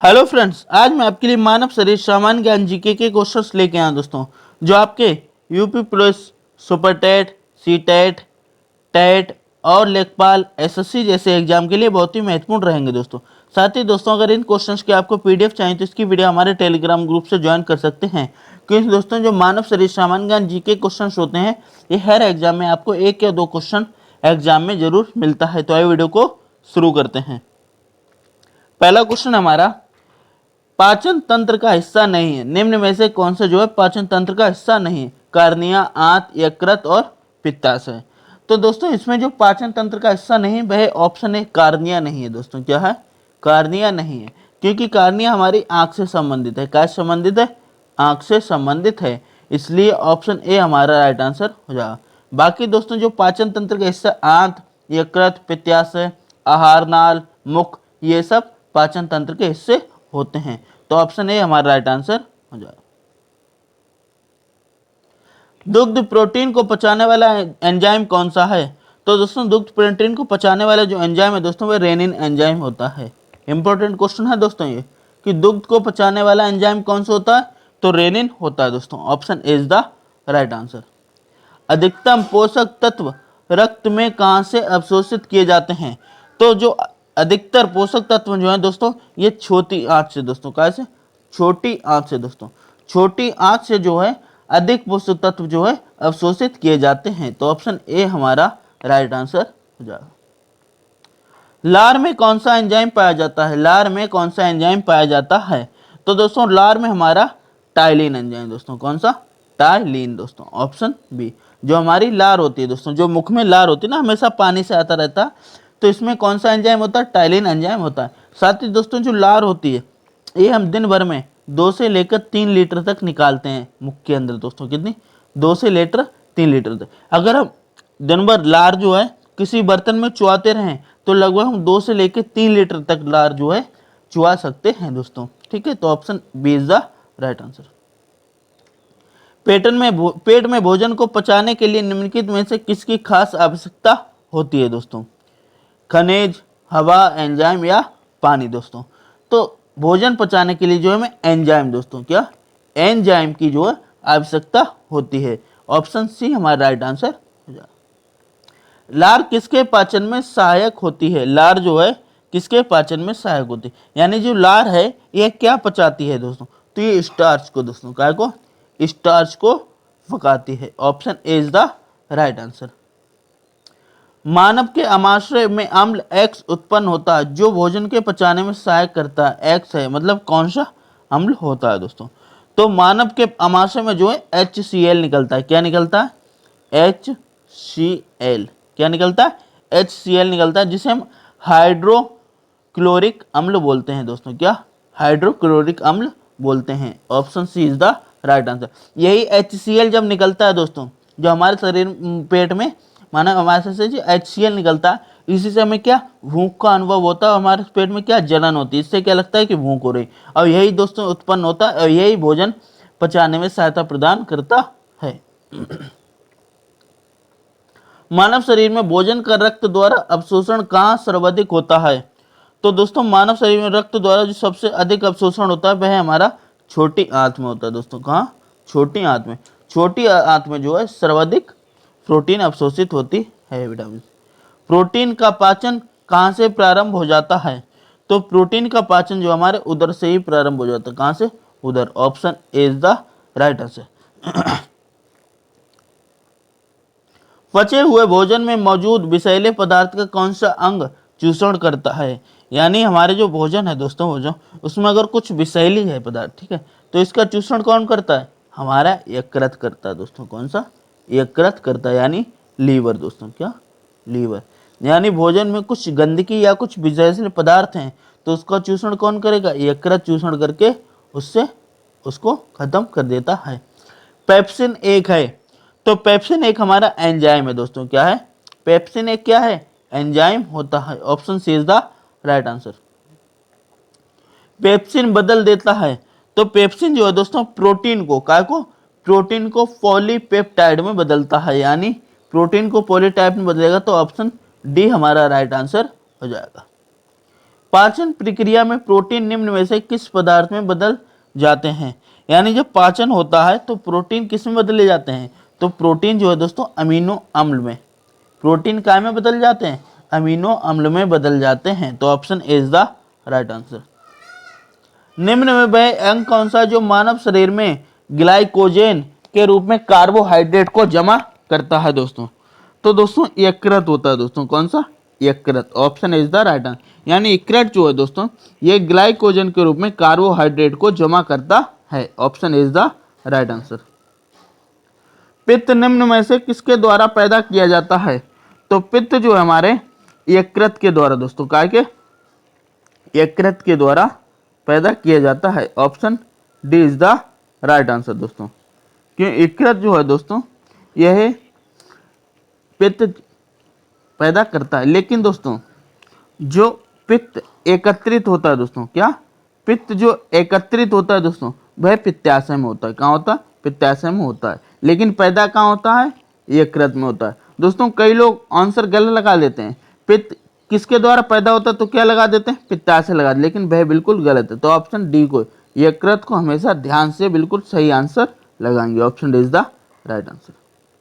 Hello friends, आज मैं आपके लिए मानव शरीर सामान्य ज्ञान जीके के क्वेश्चंस लेके आया दोस्तों, जो आपके UP police, super TET, C TET, TET और लेखपाल, एसएससी जैसे एग्जाम के लिए बहुत ही महत्वपूर्ण रहेंगे दोस्तों। साथ ही दोस्तों, अगर इन क्वेश्चंस की आपको पीडीएफ चाहिए तो इसकी वीडियो हमारे टेलीग्राम ग्रुप से ज्वाइन कर सकते हैं, क्योंकि दोस्तों जो मानव शरीर सामान्य ज्ञान जीके क्वेश्चन होते हैं, ये हर एग्जाम में आपको एक या दो क्वेश्चन एग्जाम में जरूर मिलता है। तो आइए वीडियो को शुरू करते हैं। पहला क्वेश्चन हमारा, पाचन तंत्र का हिस्सा नहीं है, निम्न में से कौन सा जो है पाचन तंत्र का हिस्सा नहीं है? कार्निया, आंत, यकृत और पित्ताशय। तो दोस्तों इसमें जो पाचन तंत्र का हिस्सा नहीं वह ऑप्शन है कार्निया नहीं है दोस्तों। क्या है? कार्निया नहीं है, क्योंकि कार्निया हमारी आंख से संबंधित है। क्या संबंधित है? आंख से संबंधित है, इसलिए ऑप्शन ए हमारा राइट आंसर हो जाएगा। बाकी दोस्तों जो पाचन तंत्र का हिस्सा आंत, यकृत, पित्ताशय, आहार नाल, मुख, ये सब पाचन तंत्र के हिस्से होते हैं। तो ऑप्शन ए हमारा राइट आंसर हो जाएगा। दुग्ध प्रोटीन को पचाने वाला एंजाइम कौन सा है? तो दोस्तों दुग्ध प्रोटीन को पचाने वाला जो एंजाइम है दोस्तों, वह रेनिन एंजाइम होता है। इंपॉर्टेंट क्वेश्चन है दोस्तों ये, कि दुग्ध को पचाने वाला एंजाइम कौन सा होता है? तो रेनिन होता है दोस्तों। Option A is the right answer. अधिकतम पोषक तत्व रक्त में कहां से अवशोषित किए जाते हैं? तो जो अधिकतर पोषक तत्व जो है दोस्तों, ये छोटी आंत से दोस्तों, कैसे? छोटी आंत से दोस्तों, छोटी आंत से जो है अधिक पोषक तत्व जो है अवशोषित किए जाते हैं। तो ऑप्शन ए हमारा राइट आंसर हो जाएगा। लार में कौन सा एंजाइम पाया जाता है? लार में कौन सा एंजाइम पाया जाता है? तो दोस्तों लार में हमारा टाइलिन एंजाइम दोस्तों। कौन सा? टाइलिन दोस्तों। Option B. जो हमारी लार होती है दोस्तों, जो मुख में लार होती है ना, हमेशा पानी से आता रहता है, तो इसमें कौन सा एंजाइम होता है? टाइलिन एंजाइम होता है। साथ ही दोस्तों जो लार होती है, ये हम दिन भर में 2 से लेकर 3 लीटर तक निकालते हैं मुख के अंदर दोस्तों। कितनी? 2 से लेकर 3 लीटर तक। अगर हम दिन भर लार जो है किसी बर्तन में चुआते रहें तो लगभग हम 2 से लेकर 3 लीटर तक लार जो है चुआ सकते हैं दोस्तों। ठीक है, तो option B is the right answer. पेट में भोजन को पचाने के लिए निम्नलिखित में से किसकी खास आवश्यकता होती है दोस्तों? खनिज, हवा, एंजाइम या पानी दोस्तों। तो भोजन पचाने के लिए जो है हमें एंजाइम दोस्तों, क्या? एंजाइम की जो है आवश्यकता होती है। ऑप्शन सी हमारा राइट आंसर हो जाएगा। लार किसके पाचन में सहायक होती है? लार जो है किसके पाचन में सहायक होती है? यानी जो लार है ये क्या पचाती है दोस्तों? तो ये स्टार्च को दोस्तों, क्या को? स्टार्च को पकाती है। Option A is the right answer. मानव के आमाशय में अम्ल एक्स उत्पन्न होता है जो भोजन के पचाने में सहायक करता है। एक्स है मतलब कौन सा अम्ल होता है दोस्तों? तो मानव के आमाशय में जो है HCl निकलता है। क्या निकलता है? HCl। क्या निकलता है? HCl निकलता है, जिसे हम हाइड्रोक्लोरिक अम्ल बोलते हैं दोस्तों। क्या? हाइड्रोक्लोरिक अम्ल बोलते हैं। Option C is the right answer. यही HCl जब निकलता है दोस्तों, जो हमारे शरीर पेट में मानव हमारे से जो HCl निकलता है, इसी से हमें क्या भूख का अनुभव होता है, हमारे पेट में क्या जलन होती है, इससे क्या लगता है कि भूख हो रही, और यही दोस्तों उत्पन्न होता है और यही भोजन पचाने में सहायता प्रदान करता है। मानव शरीर में भोजन का रक्त द्वारा अवशोषण कहाँ सर्वाधिक होता है? तो दोस्तों मानव शरीर में रक्त द्वारा जो सबसे अधिक अवशोषण होता है वह हमारा छोटी आंत में होता है दोस्तों। कहाँ? छोटी आंत में। छोटी आंत में जो है सर्वाधिक प्रोटीन अवशोषित होती है। विटामिन प्रोटीन का पाचन कहाँ से प्रारंभ हो जाता है? तो प्रोटीन का पाचन जो हमारे उदर से ही प्रारंभ हो जाता है। कहाँ से? उदर। Option A is the right answer. पचे हुए भोजन में मौजूद विषैले पदार्थ का कौन सा अंग चूषण करता है? यानी हमारे जो भोजन है दोस्तों, भोजन उसमें अगर कुछ विषैली है पदार्थ, ठीक है, तो इसका चूषण कौन करता है? हमारा यकृत करता है दोस्तों। कौन सा? यकृत करता है, यानी लीवर दोस्तों। क्या? लीवर। यानी भोजन में कुछ गंदगी या कुछ विषैले पदार्थ हैं तो उसका चूषण कौन करेगा? यकृत चूषण करके उससे उसको खत्म कर देता है। पेप्सिन एक है, तो पेप्सिन एक हमारा एंजाइम है दोस्तों। क्या है? पेप्सिन एक क्या है? एंजाइम होता है। Option C is the right answer. Pepsin बदल देता है, तो पेप्सिन जो है दोस्तों प्रोटीन को, काय को? प्रोटीन को पॉलीपेप्टाइड में बदलता है, यानी प्रोटीन को पॉलीटाइप में बदलेगा। तो ऑप्शन डी हमारा राइट आंसर हो जाएगा। पाचन प्रक्रिया में प्रोटीन निम्न में से किस पदार्थ में बदल जाते हैं? यानी जब पाचन होता है तो प्रोटीन किस में बदले जाते हैं? तो प्रोटीन जो है दोस्तों अमीनो अम्ल में, प्रोटीन काय में बदल जाते हैं? अमीनो अम्ल में बदल जाते हैं। तो option A is the right answer. निम्न में वह अंग कौन सा है जो मानव शरीर में ग्लाइकोजेन के रूप में कार्बोहाइड्रेट को जमा करता है दोस्तों? तो दोस्तों यकृत होता है दोस्तों। कौन सा? यकृत। Option is the right answer. यानी यकृत जो है दोस्तों ये ग्लाइकोजन के रूप में कार्बोहाइड्रेट को जमा करता है। Option is the right answer. पित्त निम्न में से किसके द्वारा पैदा किया जाता है? तो पित्त जो है हमारे यकृत के द्वारा दोस्तों, काय के? यकृत के द्वारा पैदा किया जाता है। Option D is the right answer दोस्तों। क्यों? यकृत जो है दोस्तों यह पित्त पैदा करता है, लेकिन दोस्तों जो पित्त एकत्रित होता है दोस्तों, क्या? पित्त जो एकत्रित होता है दोस्तों वह पित्ताशय में होता है। कहाँ होता है? पित्ताशय में होता है। लेकिन पैदा कहाँ होता है? यकृत में होता है दोस्तों। कई लोग आंसर गलत लगा देते हैं, पित्त किसके द्वारा पैदा होता है तो क्या लगा देते हैं? पित्ताशय लगा देते, लेकिन वह बिल्कुल गलत है। तो ऑप्शन डी को, यकृत को हमेशा ध्यान से बिल्कुल सही आंसर लगाएंगे। Option D is the right answer.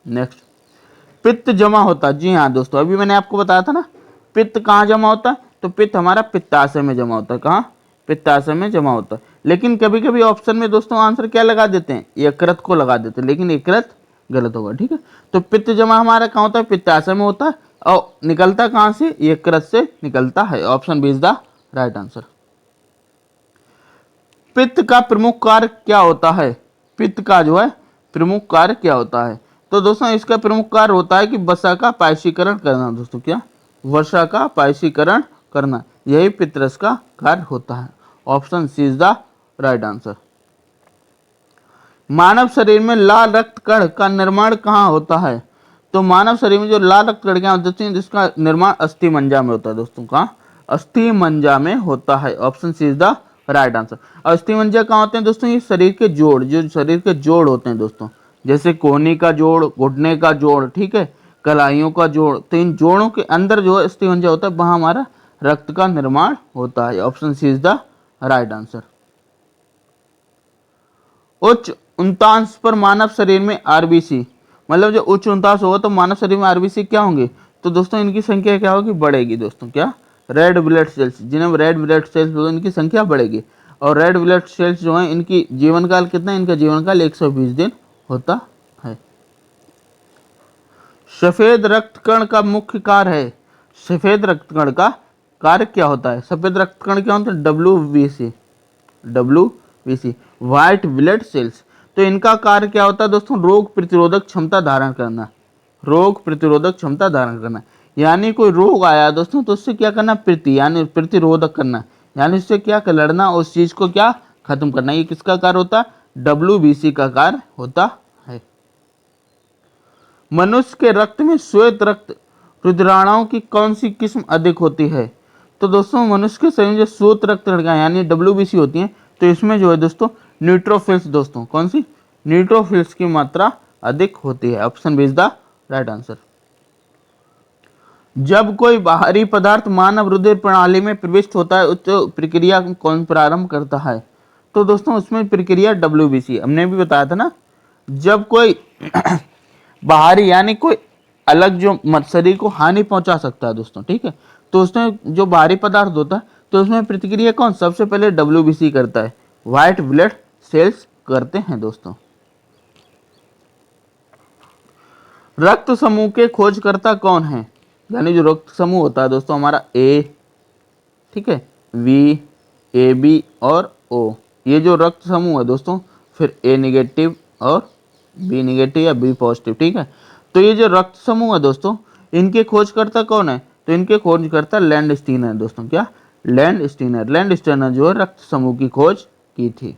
Next, पित्त जमा होता है। जी हाँ दोस्तों, अभी मैंने आपको बताया था ना, पित्त कहाँ जमा होता है? तो पित्त हमारा पित्ताशय में जमा होता है। कहाँ? पित्ताशय में जमा होता है। लेकिन कभी कभी ऑप्शन में दोस्तों आंसर क्या लगा देते हैं? यकृत को लगा देते हैं, लेकिन यकृत गलत होगा। ठीक है, तो पित्त जमा हमारा कहाँ होता है? पित्ताशय में होता है। और निकलता कहाँ से? यकृत से निकलता है। Option B is the right answer. पित्त का प्रमुख कार्य क्या होता है? पित्त का जो है प्रमुख कार्य क्या होता है? तो दोस्तों इसका प्रमुख कार्य होता है कि वसा का पायशीकरण करना दोस्तों। क्या? वसा का पायशीकरण करना, यही पित्तरस का कार्य होता है। Option C is the right answer. मानव शरीर में लाल रक्त कण का निर्माण कहाँ होता है? तो मानव शरीर में जो लाल रक्त कणिकाएं होती हैं जिसका निर्माण अस्थि मंजा में होता है दोस्तों। कहाँ? अस्थि मंजा में होता है। Option C is the right answer. अस्थि मंजा कहाँ होते हैं दोस्तों? ये शरीर के जोड़, जो शरीर के जोड़ होते हैं दोस्तों, जैसे कोहनी का जोड़, घुटने का जोड़, ठीक है, कलाइयों का जोड़, तो इन जोड़ों के अंदर जो है अस्थि मंजा होता है, वहां हमारा रक्त का निर्माण होता है। Option C is the right answer. उच्च उन्तांश पर मानव शरीर में आरबीसी, मतलब जो उच्च उन्तांश होगा तो मानव शरीर में आरबीसी क्या होंगे? तो दोस्तों इनकी संख्या क्या होगी? बढ़ेगी दोस्तों। क्या? रेड ब्लड सेल्स, जिन्हें रेड ब्लड सेल्स होगा इनकी संख्या बढ़ेगी। और रेड ब्लड सेल्स जो है इनकी जीवन काल कितना है? इनका जीवन काल 120 दिन होता है। सफेद रक्त कण का मुख्य कार्य है। सफेद रक्त कण का कार्य क्या होता है? सफेद रक्त कण क्या होता है? WBC, WBC, white blood cells. तो इनका कार्य क्या होता है दोस्तों? रोग प्रतिरोधक क्षमता धारण करना। रोग प्रतिरोधक क्षमता धारण करना, यानी कोई रोग आया दोस्तों तो उससे क्या करना? यानी प्रतिरोधक करना, यानी उससे क्या लड़ना, उस चीज को क्या खत्म करना। ये किसका कार्य होता है? WBC का कार्य होता है। मनुष्य के रक्त में श्वेत रक्त रुधिराणुओं की कौन सी किस्म अधिक होती है? तो दोस्तों मनुष्य के शरीर में जो श्वेत रक्त कणिकाएं यानी WBC होती हैं, तो इसमें जो है दोस्तों न्यूट्रोफिल्स दोस्तों, कौन सी? न्यूट्रोफिल्स की मात्रा अधिक होती है। Option B is the right answer. जब कोई बाहरी पदार्थ मानव रुधिर प्रणाली में प्रविष्ट होता है तो प्रक्रिया कौन प्रारंभ करता है? तो दोस्तों उसमें प्रक्रिया WBC, हमने भी बताया था ना, जब कोई बाहरी यानी कोई अलग जो शरीर को हानि पहुंचा सकता है दोस्तों, ठीक है, तो उसमें जो बाहरी पदार्थ होता है तो उसमें प्रतिक्रिया कौन सबसे पहले? WBC करता है, व्हाइट ब्लड सेल्स करते हैं दोस्तों। रक्त समूह के खोजकर्ता कौन है? यानी जो रक्त समूह होता है दोस्तों हमारा A, ठीक है, V, AB और O, ये जो रक्त समूह है दोस्तों, फिर A नेगेटिव और B नेगेटिव या B पॉजिटिव, ठीक है, तो ये जो रक्त समूह है दोस्तों इनके खोजकर्ता कौन है? तो इनके खोजकर्ता लैंडस्टीनर है दोस्तों। क्या? लैंडस्टीनर जो है रक्त समूह की खोज की थी।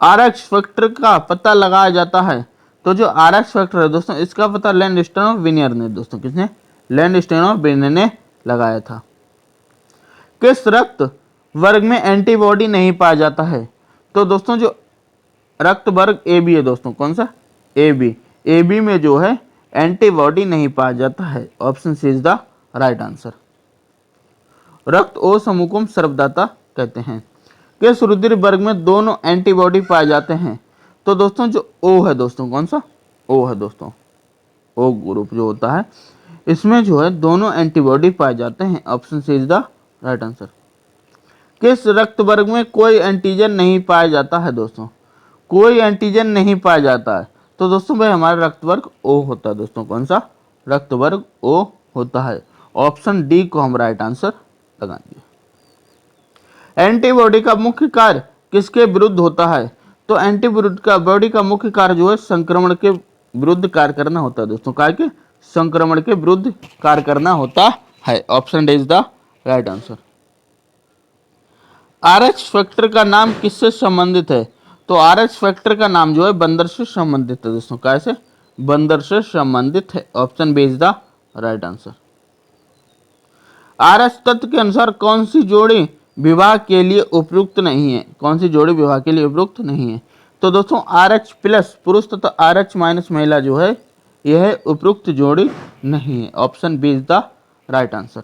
RX फैक्टर का पता लगाया जाता है, तो जो RX फैक्टर है दोस्तों इसका पता लैंडस्टीनर और विनियर ने दोस्तों, किसने? लैंडस्टीनर और विनियर ने लगाया था। किस रक्त वर्ग में एंटीबॉडी नहीं पाया जाता है? तो दोस्तों जो रक्त वर्ग AB है दोस्तों, कौन सा? AB में जो है एंटीबॉडी नहीं पाया जाता है। Option C is the right answer. रक्त ओ समूह को हम सर्वदाता कहते हैं। किस रुधिर वर्ग में दोनों एंटीबॉडी पाए जाते हैं? तो दोस्तों जो ओ है दोस्तों, कौन सा ओ है दोस्तों, ओ ग्रुप जो होता है इसमें जो है दोनों एंटीबॉडी पाए जाते हैं। Option C is the right answer. किस रक्त वर्ग में कोई एंटीजन नहीं पाया जाता है दोस्तों? कोई एंटीजन नहीं पाया जाता है तो दोस्तों भाई हमारा रक्त वर्ग ओ होता है दोस्तों। कौन सा रक्त वर्ग ओ होता है। ऑप्शन डी को हम राइट आंसर लगाएंगे। एंटीबॉडी का मुख्य कार्य किसके विरुद्ध होता है? तो एंटीबॉडी का मुख्य कार्य जो है संक्रमण के विरुद्ध कार्य करना होता है दोस्तों। कार्य के संक्रमण के विरुद्ध कार्य करना होता है। Option D is the right answer. RH factor का नाम किससे संबंधित है? तो आरएच फैक्टर का नाम जो है बंदर से संबंधित है दोस्तों। कैसे? बंदर से संबंधित है। Option B is the right answer. Rh तत्व के अनुसार कौन सी जोड़ी विवाह के लिए उपयुक्त नहीं है? कौन सी जोड़ी विवाह के लिए उपयुक्त नहीं है? तो दोस्तों RH प्लस पुरुष तथा RH माइनस महिला जो है यह उपयुक्त जोड़ी नहीं है। Option B is the right answer.